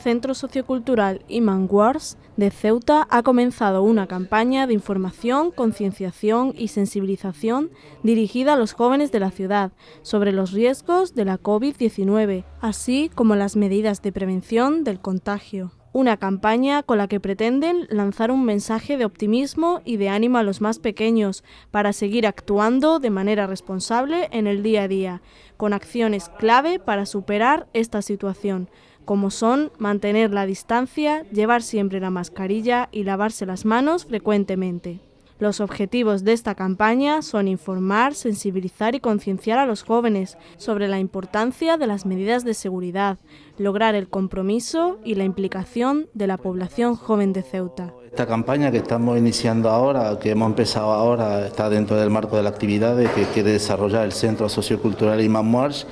Centro Sociocultural Imam Wars de Ceuta ha comenzado una campaña de información, concienciación y sensibilización dirigida a los jóvenes de la ciudad sobre los riesgos de la COVID-19, así como las medidas de prevención del contagio. Una campaña con la que pretenden lanzar un mensaje de optimismo y de ánimo a los más pequeños para seguir actuando de manera responsable en el día a día, con acciones clave para superar esta situación, como son mantener la distancia, llevar siempre la mascarilla y lavarse las manos frecuentemente. Los objetivos de esta campaña son informar, sensibilizar y concienciar a los jóvenes sobre la importancia de las medidas de seguridad, lograr el compromiso y la implicación de la población joven de Ceuta. Esta campaña que estamos iniciando ahora, que hemos empezado ahora, está dentro del marco de la actividad que quiere desarrollar el Centro Sociocultural Imam Wars,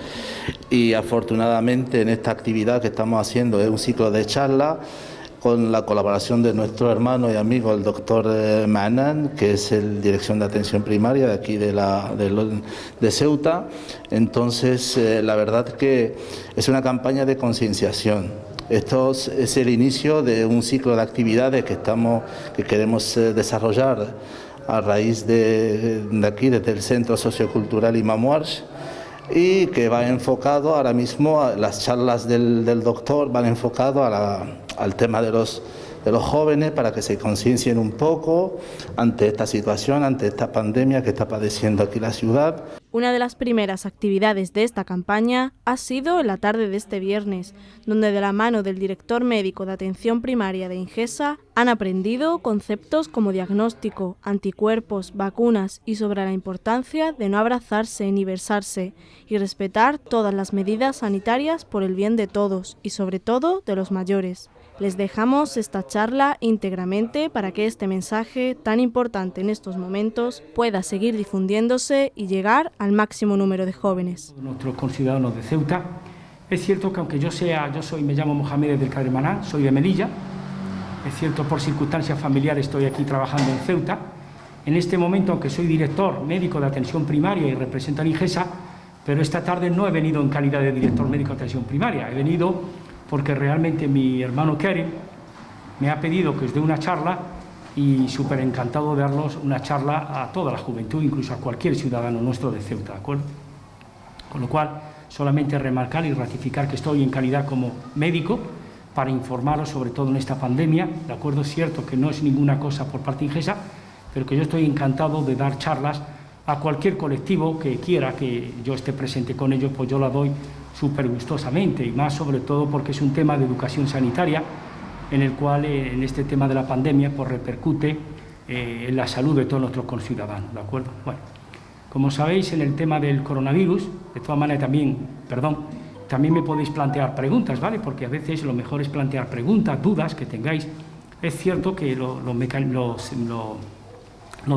y afortunadamente en esta actividad que estamos haciendo es un ciclo de charlas con la colaboración de nuestro hermano y amigo, el doctor Manan, que es el Dirección de Atención Primaria de aquí de Ceuta. Entonces, la verdad que es una campaña de concienciación. Esto es el inicio de un ciclo de actividades que queremos desarrollar a raíz de aquí, desde el Centro Sociocultural Imam Wars, y que va enfocado ahora mismo, las charlas del doctor van enfocado al tema de los jóvenes, para que se conciencien un poco ante esta situación, ante esta pandemia que está padeciendo aquí la ciudad. Una de las primeras actividades de esta campaña ha sido en la tarde de este viernes, donde de la mano del director médico de atención primaria de Ingesa han aprendido conceptos como diagnóstico, anticuerpos, vacunas y sobre la importancia de no abrazarse ni besarse y respetar todas las medidas sanitarias por el bien de todos y sobre todo de los mayores. Les dejamos esta charla íntegramente para que este mensaje tan importante en estos momentos pueda seguir difundiéndose y llegar al máximo número de jóvenes. Nuestros conciudadanos de Ceuta, es cierto que aunque me llamo Mohamed del Cadre Maná, soy de Melilla, es cierto por circunstancias familiares estoy aquí trabajando en Ceuta. En este momento, aunque soy director médico de atención primaria y represento a Ingesa, pero esta tarde no he venido en calidad de director médico de atención primaria, he venido porque realmente mi hermano Kerim me ha pedido que os dé una charla y súper encantado de darnos una charla a toda la juventud, incluso a cualquier ciudadano nuestro de Ceuta, ¿de acuerdo? Con lo cual, solamente remarcar y ratificar que estoy en calidad como médico para informaros sobre todo en esta pandemia, ¿de acuerdo? Es cierto que no es ninguna cosa por parte de Ingesa, pero que yo estoy encantado de dar charlas a cualquier colectivo que quiera que yo esté presente con ellos, pues yo la doy súper gustosamente, y más sobre todo porque es un tema de educación sanitaria en el cual en este tema de la pandemia pues repercute en la salud de todos nuestros conciudadanos, ¿de acuerdo? Bueno, como sabéis, en el tema del coronavirus, de todas maneras también me podéis plantear preguntas, ¿vale? Porque a veces lo mejor es plantear preguntas, dudas que tengáis. Es cierto que los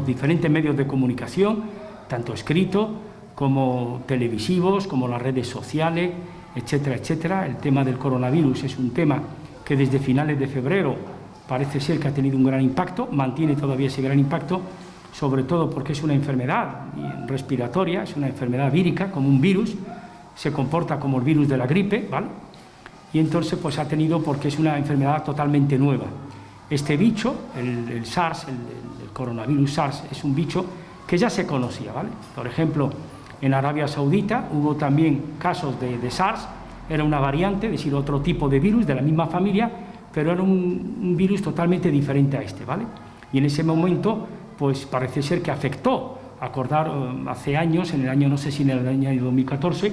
diferentes medios de comunicación, tanto escrito como televisivos, como las redes sociales, etcétera, etcétera. El tema del coronavirus es un tema que desde finales de febrero parece ser que ha tenido un gran impacto, mantiene todavía ese gran impacto, sobre todo porque es una enfermedad respiratoria, es una enfermedad vírica, como un virus, se comporta como el virus de la gripe, ¿vale? Y entonces pues ha tenido, porque es una enfermedad totalmente nueva. Este bicho, el SARS, el coronavirus SARS, es un bicho que ya se conocía, ¿vale? Por ejemplo, en Arabia Saudita hubo también casos de SARS, era una variante, es decir, otro tipo de virus de la misma familia, pero era un virus totalmente diferente a este, ¿vale? Y en ese momento, pues parece ser que afectó, hace años, en el año, no sé si en el año 2014,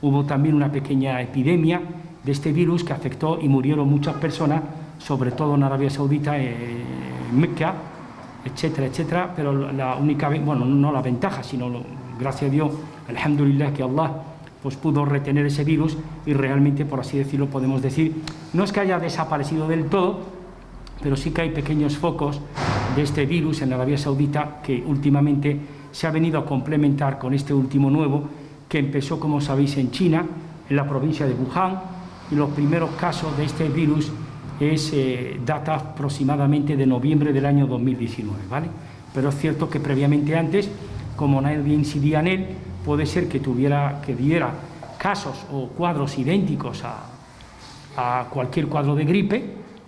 hubo también una pequeña epidemia de este virus que afectó y murieron muchas personas, sobre todo en Arabia Saudita, en Mecca, etcétera, etcétera, pero la única, bueno, no la ventaja, sino gracias a Dios, alhamdulillah, que Allah pues pudo retener ese virus y realmente, por así decirlo, podemos decir, no es que haya desaparecido del todo, pero sí que hay pequeños focos de este virus en Arabia Saudita que últimamente se ha venido a complementar con este último nuevo, que empezó, como sabéis, en China, en la provincia de Wuhan, y los primeros casos de este virus data aproximadamente de noviembre del año 2019, ¿vale? Pero es cierto que previamente antes, como nadie incidía en él, puede ser que diera casos o cuadros idénticos a cualquier cuadro de gripe,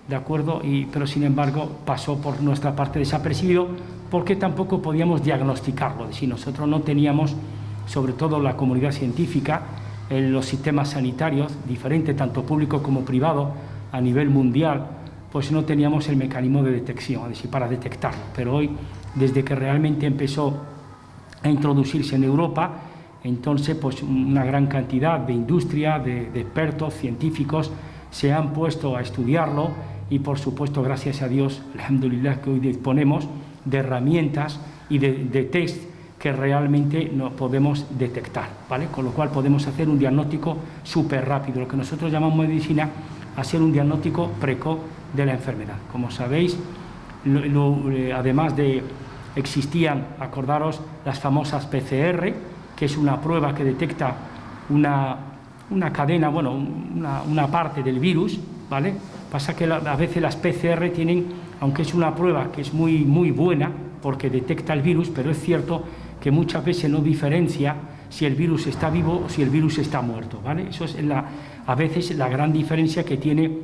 ¿de acuerdo? Pero sin embargo pasó por nuestra parte desapercibido porque tampoco podíamos diagnosticarlo, es decir, nosotros no teníamos, sobre todo la comunidad científica, los sistemas sanitarios, diferentes tanto público como privado a nivel mundial, pues no teníamos el mecanismo de detección, es decir, para detectarlo. Pero hoy, desde que realmente empezó a introducirse en Europa, entonces pues una gran cantidad de industria, de expertos, científicos, se han puesto a estudiarlo y por supuesto, gracias a Dios, alhamdulillah, que hoy disponemos de herramientas y de test que realmente no podemos detectar, ¿vale? Con lo cual podemos hacer un diagnóstico súper rápido, lo que nosotros llamamos medicina, hacer un diagnóstico precoz de la enfermedad. Como sabéis, además de existían, acordaros, las famosas PCR, que es una prueba que detecta una cadena, bueno, una parte del virus, ¿vale? Pasa que a veces las PCR tienen, aunque es una prueba que es muy, muy buena, porque detecta el virus, pero es cierto que muchas veces no diferencia si el virus está vivo o si el virus está muerto, ¿vale? Eso es a veces la gran diferencia que tiene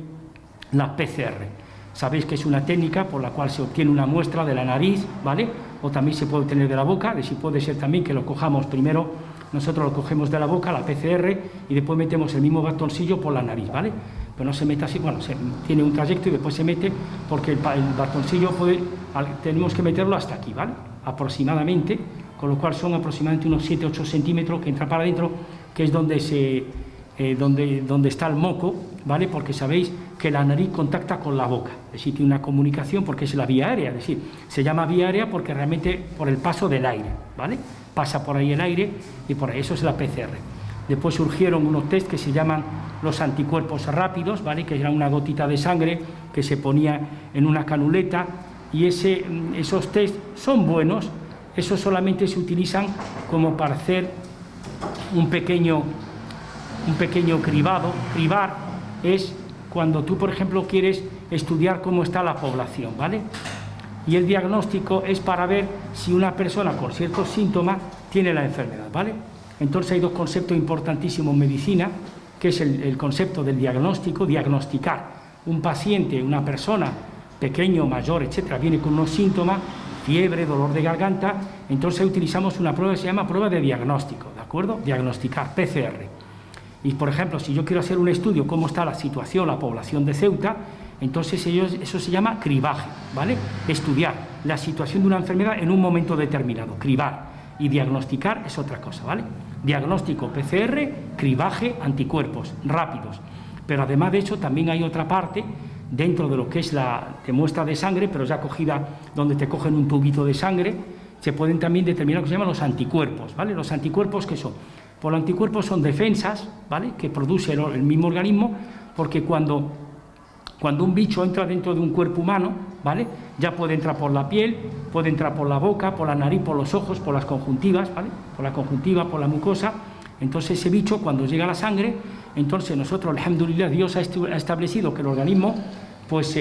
la PCR. Sabéis que es una técnica por la cual se obtiene una muestra de la nariz, ¿vale? O también se puede obtener de la boca, de si puede ser también que lo cojamos primero, nosotros lo cogemos de la boca, la PCR, y después metemos el mismo bastoncillo por la nariz, ¿vale? Pero no se mete así, bueno, tiene un trayecto y después se mete, porque el bastoncillo tenemos que meterlo hasta aquí, ¿vale? Aproximadamente, con lo cual son aproximadamente unos 7-8 centímetros que entra para adentro, que es donde está el moco, ¿vale? Porque sabéis que la nariz contacta con la boca, es decir, tiene una comunicación porque es la vía aérea, es decir, se llama vía aérea porque realmente por el paso del aire, ¿vale? Pasa por ahí el aire y por ahí, eso es la PCR. Después surgieron unos test que se llaman los anticuerpos rápidos, ¿vale? Que era una gotita de sangre que se ponía en una canuleta y esos test son buenos, esos solamente se utilizan como para hacer un pequeño cribado. Cribar es cuando tú, por ejemplo, quieres estudiar cómo está la población, ¿vale? Y el diagnóstico es para ver si una persona con ciertos síntomas tiene la enfermedad, ¿vale? Entonces hay dos conceptos importantísimos en medicina, que es el concepto del diagnóstico, diagnosticar un paciente, una persona, pequeño, mayor, etcétera, viene con unos síntomas, fiebre, dolor de garganta, entonces utilizamos una prueba que se llama prueba de diagnóstico, ¿de acuerdo? Diagnosticar, PCR. Y, por ejemplo, si yo quiero hacer un estudio, cómo está la situación, la población de Ceuta, entonces eso se llama cribaje, ¿vale? Estudiar la situación de una enfermedad en un momento determinado, cribar. Y diagnosticar es otra cosa, ¿vale? Diagnóstico PCR, cribaje, anticuerpos, rápidos. Pero además de eso también hay otra parte dentro de lo que es la muestra de sangre, pero ya cogida donde te cogen un tubito de sangre, se pueden también determinar lo que se llaman los anticuerpos, ¿vale? Los anticuerpos, ¿qué son? Pues los anticuerpos son defensas, ¿vale? Que produce el mismo organismo, porque cuando un bicho entra dentro de un cuerpo humano, ¿vale? Ya puede entrar por la piel, puede entrar por la boca, por la nariz, por los ojos, por las conjuntivas, ¿vale? Por la conjuntiva, por la mucosa. Entonces ese bicho, cuando llega a la sangre, entonces nosotros, alhamdulillah, Dios ha establecido que el organismo pues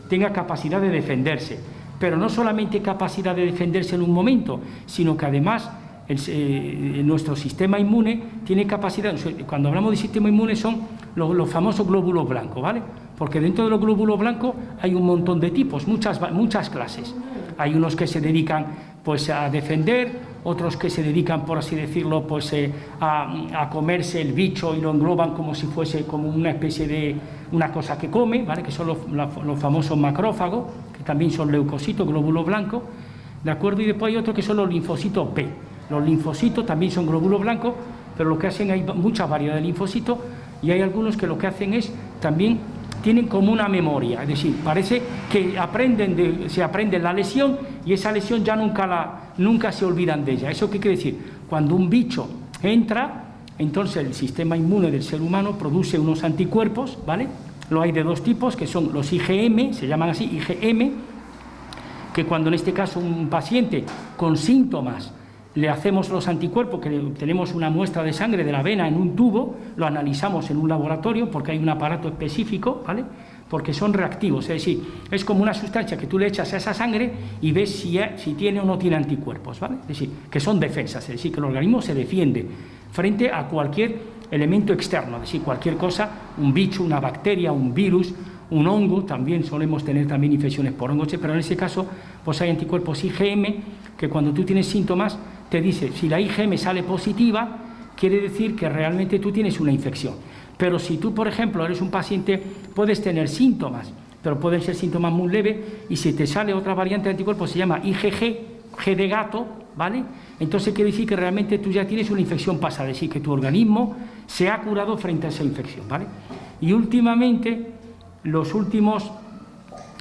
tenga capacidad de defenderse. Pero no solamente capacidad de defenderse en un momento, sino que además nuestro sistema inmune tiene capacidad. Cuando hablamos de sistema inmune son los famosos glóbulos blancos, ¿vale? Porque dentro de los glóbulos blancos hay un montón de tipos, muchas clases. Hay unos que se dedican pues a defender, otros que se dedican, por así decirlo, pues a comerse el bicho y lo engloban como si fuese como una especie de una cosa que come, ¿vale? Que son los famosos macrófagos, que también son leucocitos, glóbulos blancos, ¿de acuerdo? Y después hay otros que son los linfocitos B. Los linfocitos también son glóbulos blancos, pero lo que hacen, hay mucha variedad de linfocitos, y hay algunos que lo que hacen es también tienen como una memoria, es decir, parece que se aprenden la lesión y esa lesión ya nunca se olvidan de ella. ¿Eso qué quiere decir? Cuando un bicho entra, entonces el sistema inmune del ser humano produce unos anticuerpos, ¿vale? Lo hay de dos tipos, que son los IgM, se llaman así, IgM, que cuando en este caso un paciente con síntomas le hacemos los anticuerpos, que tenemos una muestra de sangre de la vena en un tubo, lo analizamos en un laboratorio porque hay un aparato específico, ¿vale? Porque son reactivos, es decir, es como una sustancia que tú le echas a esa sangre y ves si tiene o no tiene anticuerpos, ¿vale? Es decir, que son defensas, es decir, que el organismo se defiende frente a cualquier elemento externo, es decir, cualquier cosa, un bicho, una bacteria, un virus, un hongo, también solemos tener también infecciones por hongos, pero en ese caso pues hay anticuerpos IgM que cuando tú tienes síntomas te dice, si la IgM sale positiva, quiere decir que realmente tú tienes una infección. Pero si tú, por ejemplo, eres un paciente, puedes tener síntomas, pero pueden ser síntomas muy leves, y si te sale otra variante de anticuerpos, se llama IgG, G de gato, ¿vale? Entonces quiere decir que realmente tú ya tienes una infección pasada, es decir, que tu organismo se ha curado frente a esa infección, ¿vale? Y últimamente, los últimos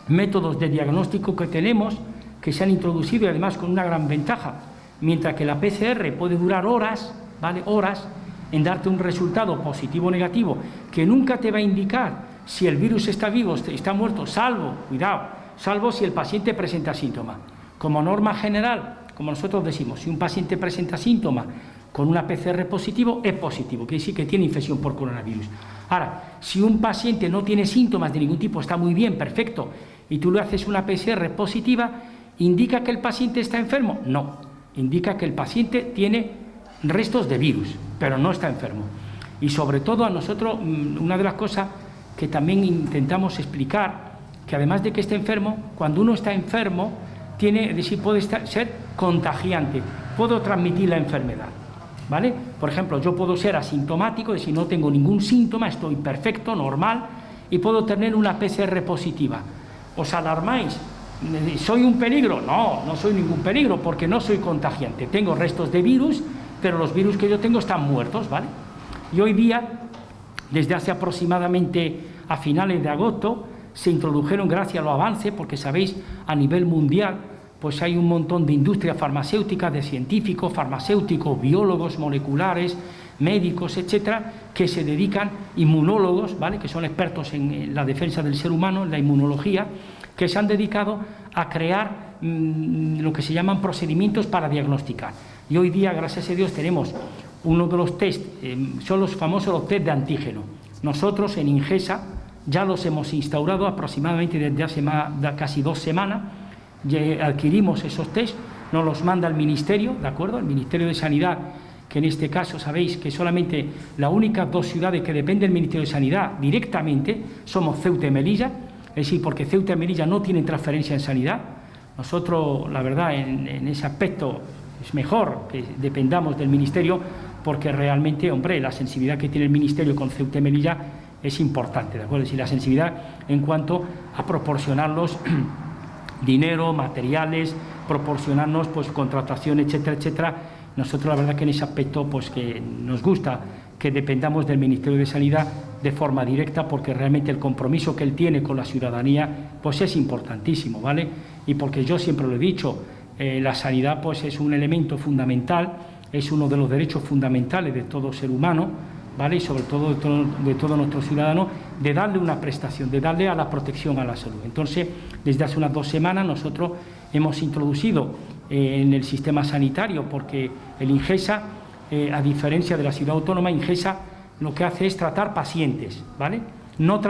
métodos de diagnóstico que tenemos, que se han introducido y además con una gran ventaja, mientras que la PCR puede durar horas, ¿vale? Horas, en darte un resultado positivo o negativo, que nunca te va a indicar si el virus está vivo o está muerto, salvo, cuidado, salvo si el paciente presenta síntomas. Como norma general, como nosotros decimos, si un paciente presenta síntomas con una PCR positivo, es positivo, quiere decir que tiene infección por coronavirus. Ahora, si un paciente no tiene síntomas de ningún tipo, está muy bien, perfecto, y tú le haces una PCR positiva, ¿indica que el paciente está enfermo? No, indica que el paciente tiene restos de virus, pero no está enfermo. Y sobre todo a nosotros, una de las cosas que también intentamos explicar, que además de que esté enfermo, cuando uno está enfermo, es decir, puede ser contagiante, puedo transmitir la enfermedad, ¿vale? Por ejemplo, yo puedo ser asintomático, es decir, no tengo ningún síntoma, estoy perfecto, normal, y puedo tener una PCR positiva. ¿Os alarmáis? ¿Soy un peligro? No, no soy ningún peligro, porque no soy contagiante. Tengo restos de virus, pero los virus que yo tengo están muertos, ¿vale? Y hoy día, desde hace aproximadamente a finales de agosto, se introdujeron, gracias a los avances, porque sabéis, a nivel mundial, pues hay un montón de industrias farmacéuticas, de científicos, farmacéuticos, biólogos moleculares, médicos, etcétera, que se dedican, inmunólogos, ¿vale?, que son expertos en la defensa del ser humano, en la inmunología, que se han dedicado a crear lo que se llaman procedimientos para diagnosticar. Y hoy día, gracias a Dios, tenemos uno de los test, son los famosos los test de antígeno. Nosotros en Ingesa ya los hemos instaurado aproximadamente desde hace casi 2 semanas, ya adquirimos esos test, nos los manda el Ministerio, ¿de acuerdo? El Ministerio de Sanidad, que en este caso sabéis que solamente las únicas 2 ciudades que dependen del Ministerio de Sanidad directamente somos Ceuta y Melilla, es decir, porque Ceuta y Melilla no tienen transferencia en sanidad. Nosotros, la verdad, en ese aspecto es mejor que dependamos del Ministerio, porque realmente, hombre, la sensibilidad que tiene el Ministerio con Ceuta y Melilla es importante, ¿de acuerdo? Es decir, la sensibilidad en cuanto a proporcionarlos dinero, materiales, proporcionarnos pues contratación, etcétera, etcétera. Nosotros la verdad que en ese aspecto pues que nos gusta que dependamos del Ministerio de Sanidad de forma directa, porque realmente el compromiso que él tiene con la ciudadanía pues es importantísimo, ¿vale? Y porque yo siempre lo he dicho, la sanidad pues es un elemento fundamental, es uno de los derechos fundamentales de todo ser humano, ¿vale? Y sobre todo de todos nuestros ciudadanos, de darle una prestación, de darle a la protección a la salud. Entonces, desde hace unas 2 semanas nosotros hemos introducido en el sistema sanitario, porque el Ingesa, a diferencia de la ciudad autónoma, Ingesa lo que hace es tratar pacientes, ¿vale? No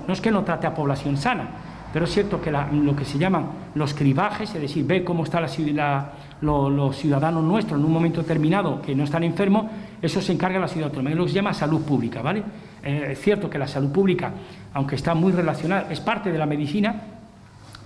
es que no trate a población sana, pero es cierto que lo que se llaman los cribajes, es decir, ver cómo están los ciudadanos nuestros en un momento determinado que no están enfermos, eso se encarga la ciudad autónoma, es lo que se llama salud pública, ¿vale? Es cierto que la salud pública, aunque está muy relacionada, es parte de la medicina,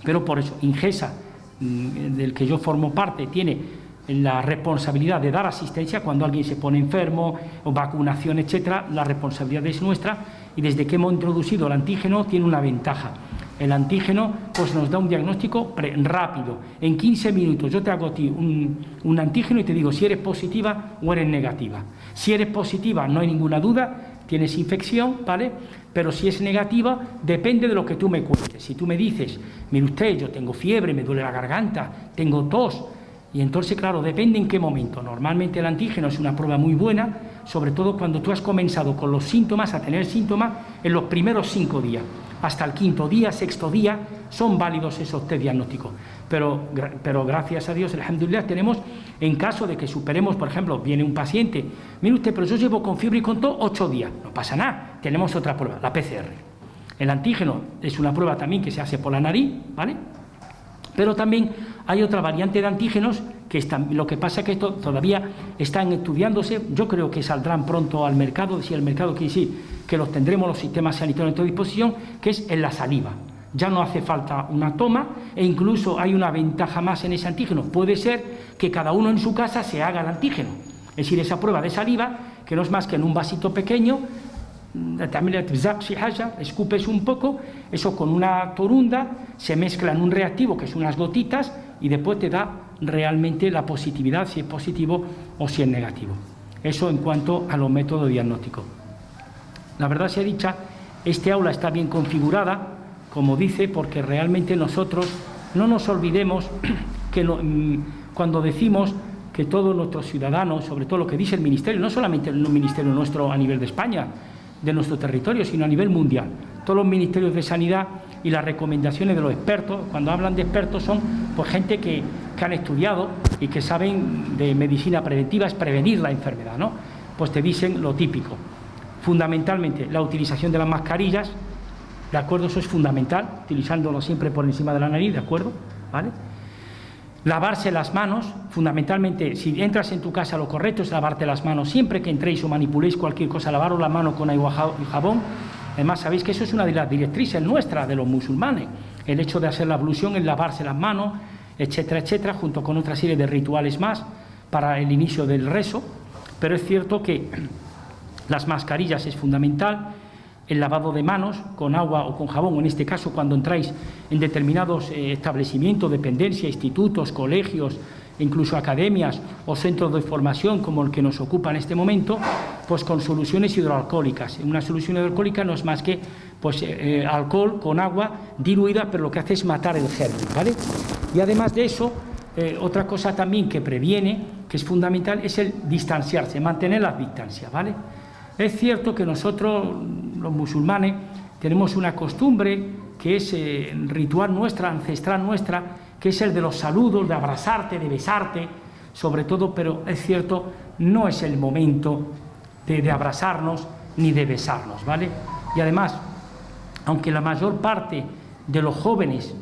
pero por eso Ingesa, del que yo formo parte, tiene la responsabilidad de dar asistencia cuando alguien se pone enfermo, o vacunación, etcétera. La responsabilidad es nuestra, y desde que hemos introducido el antígeno tiene una ventaja. El antígeno pues nos da un diagnóstico rápido, en 15 minutos yo te hago a ti un antígeno y te digo si eres positiva o eres negativa. Si eres positiva no hay ninguna duda, tienes infección, ¿vale? Pero si es negativa, depende de lo que tú me cuentes. Si tú me dices, mire usted, yo tengo fiebre, me duele la garganta, tengo tos, y entonces, claro, depende en qué momento. Normalmente el antígeno es una prueba muy buena, sobre todo cuando tú has comenzado con los síntomas, a tener síntomas en los primeros 5 días. Hasta el 5.º día, 6.º día, son válidos esos test diagnósticos. Pero gracias a Dios, alhamdulillah, tenemos, en caso de que superemos, por ejemplo, viene un paciente, mire usted, pero yo llevo con fiebre y con tos 8 días, no pasa nada, tenemos otra prueba, la PCR. El antígeno es una prueba también que se hace por la nariz, ¿vale? Pero también hay otra variante de antígenos lo que pasa es que esto todavía están estudiándose, yo creo que saldrán pronto al mercado, si el mercado quiere decir que los tendremos los sistemas sanitarios a tu disposición, que es en la saliva. Ya no hace falta una toma e incluso hay una ventaja más en ese antígeno. Puede ser que cada uno en su casa se haga el antígeno. Es decir, esa prueba de saliva, que no es más que en un vasito pequeño, escupes un poco, eso con una torunda, se mezcla en un reactivo, que es unas gotitas, y después te da realmente la positividad, si es positivo o si es negativo. Eso en cuanto a los métodos diagnósticos. La verdad sea dicha, este aula está bien configurada, como dice, porque realmente nosotros no nos olvidemos que cuando decimos que todos nuestros ciudadanos, sobre todo lo que dice el Ministerio, no solamente el Ministerio nuestro a nivel de España, de nuestro territorio, sino a nivel mundial, todos los ministerios de sanidad y las recomendaciones de los expertos, cuando hablan de expertos son pues gente que han estudiado y que saben de medicina preventiva, es prevenir la enfermedad, ¿no? Pues te dicen lo típico, fundamentalmente la utilización de las mascarillas, ¿de acuerdo? Eso es fundamental, utilizándolo siempre por encima de la nariz, ¿de acuerdo? ¿Vale? Lavarse las manos, fundamentalmente, si entras en tu casa, lo correcto es lavarte las manos siempre que entréis o manipuléis cualquier cosa, lavaros la mano con agua y jabón. Además, sabéis que eso es una de las directrices nuestras de los musulmanes, el hecho de hacer la ablución, el lavarse las manos, etcétera, etcétera, junto con otra serie de rituales más para el inicio del rezo. Pero es cierto que las mascarillas es fundamental, el lavado de manos con agua o con jabón, en este caso cuando entráis en determinados establecimientos, dependencias, institutos, colegios, incluso academias o centros de formación como el que nos ocupa en este momento, pues con soluciones hidroalcohólicas. Una solución hidroalcohólica no es más que pues, alcohol con agua diluida, pero lo que hace es matar el germen, ¿vale? Y además de eso, otra cosa también que previene, que es fundamental, es el distanciarse, mantener las distancias, ¿vale? Es cierto que nosotros, los musulmanes, tenemos una costumbre que es ritual nuestra, ancestral nuestra, que es el de los saludos, de abrazarte, de besarte, sobre todo, pero es cierto, no es el momento de abrazarnos ni de besarnos, ¿vale? Y además, aunque la mayor parte de los jóvenes,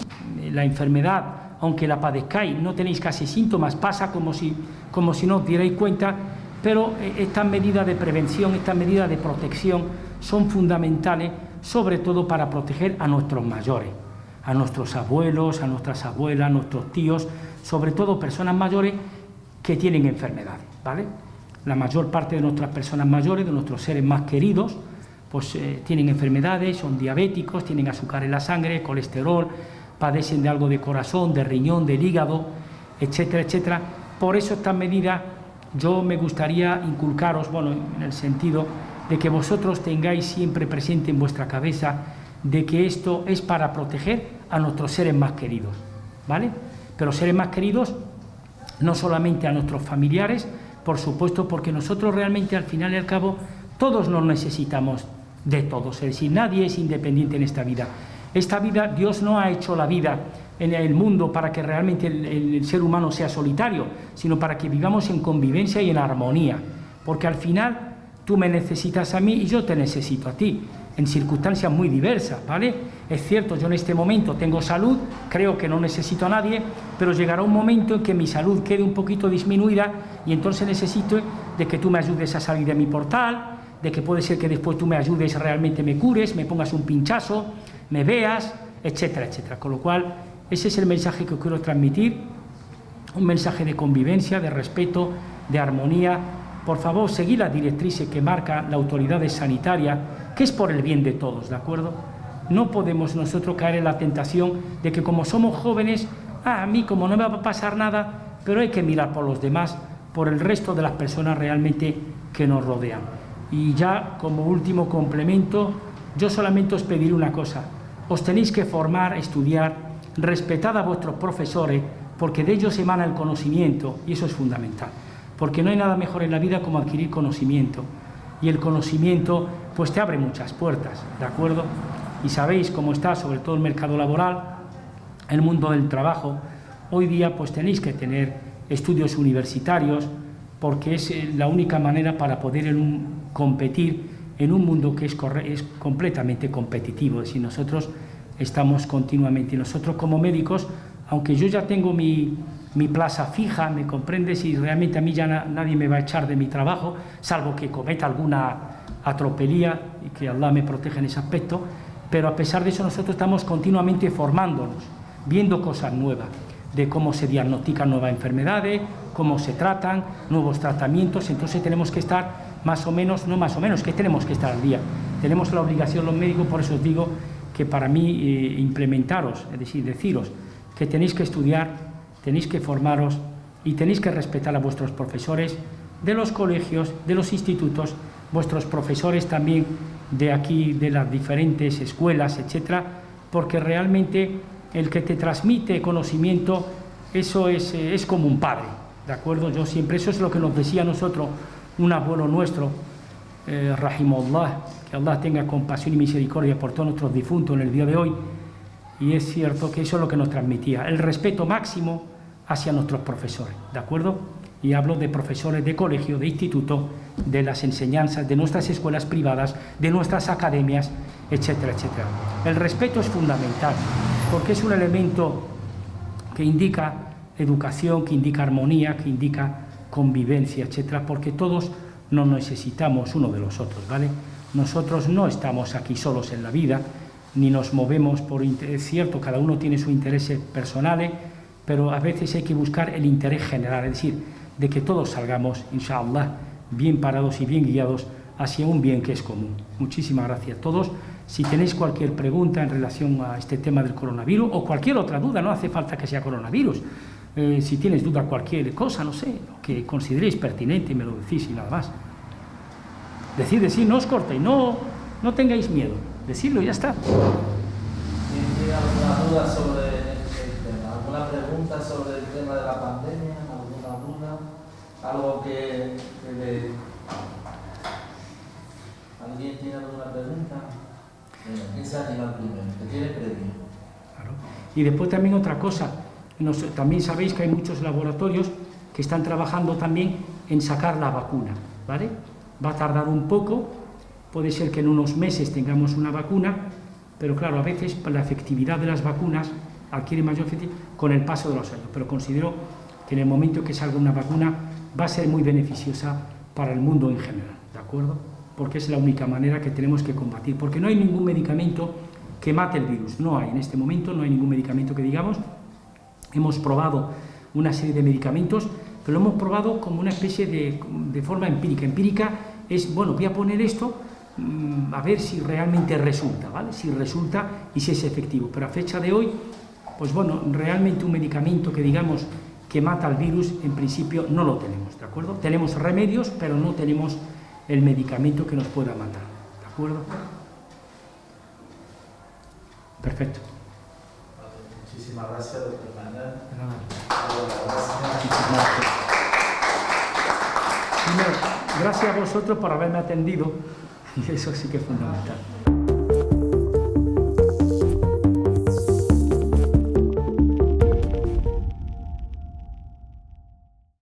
la enfermedad, aunque la padezcáis, no tenéis casi síntomas, pasa como si no os dierais cuenta, pero estas medidas de prevención, estas medidas de protección son fundamentales, sobre todo para proteger a nuestros mayores, a nuestros abuelos, a nuestras abuelas, a nuestros tíos, sobre todo personas mayores que tienen enfermedades, ¿vale? La mayor parte de nuestras personas mayores, de nuestros seres más queridos, pues tienen enfermedades, son diabéticos, tienen azúcar en la sangre, colesterol, padecen de algo de corazón, de riñón, del hígado, etcétera, etcétera. Por eso estas medidas yo me gustaría inculcaros, bueno, en el sentido de que vosotros tengáis siempre presente en vuestra cabeza de que esto es para proteger a nuestros seres más queridos, ¿vale? Pero seres más queridos no solamente a nuestros familiares, por supuesto, porque nosotros realmente al final y al cabo todos nos necesitamos de todos, es decir, nadie es independiente en esta vida. Esta vida, Dios no ha hecho la vida en el mundo para que realmente el ser humano sea solitario, sino para que vivamos en convivencia y en armonía, porque al final tú me necesitas a mí y yo te necesito a ti, en circunstancias muy diversas, ¿vale? Es cierto, yo en este momento tengo salud, creo que no necesito a nadie, pero llegará un momento en que mi salud quede un poquito disminuida y entonces necesito de que tú me ayudes a salir de mi portal, de que puede ser que después tú me ayudes, realmente me cures, me pongas un pinchazo, me veas, etcétera, etcétera. Con lo cual, ese es el mensaje que quiero transmitir, un mensaje de convivencia, de respeto, de armonía. Por favor, seguid las directrices que marca la autoridad sanitaria, que es por el bien de todos, ¿de acuerdo? No podemos nosotros caer en la tentación de que como somos jóvenes, a mí como no me va a pasar nada, pero hay que mirar por los demás, por el resto de las personas realmente que nos rodean. Y ya como último complemento, yo solamente os pediré una cosa, os tenéis que formar, estudiar, respetad a vuestros profesores, porque de ellos emana el conocimiento, y eso es fundamental, porque no hay nada mejor en la vida como adquirir conocimiento, y el conocimiento pues te abre muchas puertas, ¿de acuerdo? Y sabéis cómo está, sobre todo el mercado laboral, el mundo del trabajo. Hoy día pues tenéis que tener estudios universitarios, porque es la única manera para poder competir en un mundo que es completamente competitivo. Es decir, nosotros estamos continuamente, y nosotros como médicos, aunque yo ya tengo mi mi plaza fija, ¿me comprendes? Y realmente a mí ya nadie me va a echar de mi trabajo, salvo que cometa alguna atropelía y que Allah me proteja en ese aspecto, pero a pesar de eso nosotros estamos continuamente formándonos, viendo cosas nuevas, de cómo se diagnostican nuevas enfermedades, cómo se tratan, nuevos tratamientos. Entonces tenemos que estar más o menos, no más o menos, que tenemos que estar al día. Tenemos la obligación los médicos, por eso os digo que para mí implementaros, es decir, deciros que tenéis que estudiar, tenéis que formaros y tenéis que respetar a vuestros profesores de los colegios, de los institutos, vuestros profesores también de aquí, de las diferentes escuelas, etcétera, porque realmente el que te transmite conocimiento, eso es como un padre, ¿de acuerdo? Yo siempre, eso es lo que nos decía a nosotros un abuelo nuestro, Rahimullah, que Allah tenga compasión y misericordia por todos nuestros difuntos en el día de hoy, y es cierto que eso es lo que nos transmitía, el respeto máximo hacia nuestros profesores, ¿de acuerdo? Y hablo de profesores de colegio, de instituto, de las enseñanzas, de nuestras escuelas privadas, de nuestras academias, etcétera, etcétera. El respeto es fundamental, porque es un elemento que indica educación, que indica armonía, que indica convivencia, etcétera, porque todos nos necesitamos uno de los otros, ¿vale? Nosotros no estamos aquí solos en la vida, ni nos movemos por interés, es cierto, cada uno tiene sus intereses personales, pero a veces hay que buscar el interés general, es decir, de que todos salgamos, inshallah, bien parados y bien guiados hacia un bien que es común. Muchísimas gracias a todos. Si tenéis cualquier pregunta en relación a este tema del coronavirus o cualquier otra duda, no hace falta que sea coronavirus, si tienes duda cualquier cosa, no sé, que consideréis pertinente, me lo decís y nada más. Decid, no os cortéis, no tengáis miedo, decidlo y ya está. ¿Tiene alguna duda sobre el tema? ¿Alguna pregunta sobre el tema de la pandemia? ¿Alguna duda? ¿Algo que le... ¿Alguien tiene alguna pregunta? ¿Quién se anima primero? ¿Qué tiene previo? Claro. Y después también otra cosa, también sabéis que hay muchos laboratorios que están trabajando también en sacar la vacuna, ¿vale? Va a tardar un poco, puede ser que en unos meses tengamos una vacuna, pero claro, a veces la efectividad de las vacunas adquiere mayor efectividad con el paso de los años, pero considero que en el momento que salga una vacuna va a ser muy beneficiosa para el mundo en general, ¿de acuerdo? Porque es la única manera que tenemos que combatir, porque no hay ningún medicamento que mate el virus, no hay, en este momento no hay ningún medicamento que digamos. Hemos probado una serie de medicamentos, pero lo hemos probado como una especie de forma empírica. Empírica es, bueno, voy a poner esto, a ver si realmente resulta, ¿vale? Si resulta y si es efectivo. Pero a fecha de hoy, pues bueno, realmente un medicamento que digamos que mata al virus, en principio no lo tenemos, ¿de acuerdo? Tenemos remedios, pero no tenemos el medicamento que nos pueda matar, ¿de acuerdo? Perfecto. Muchísimas gracias, doctor Manuel. Gracias a vosotros por haberme atendido, y eso sí que es fundamental.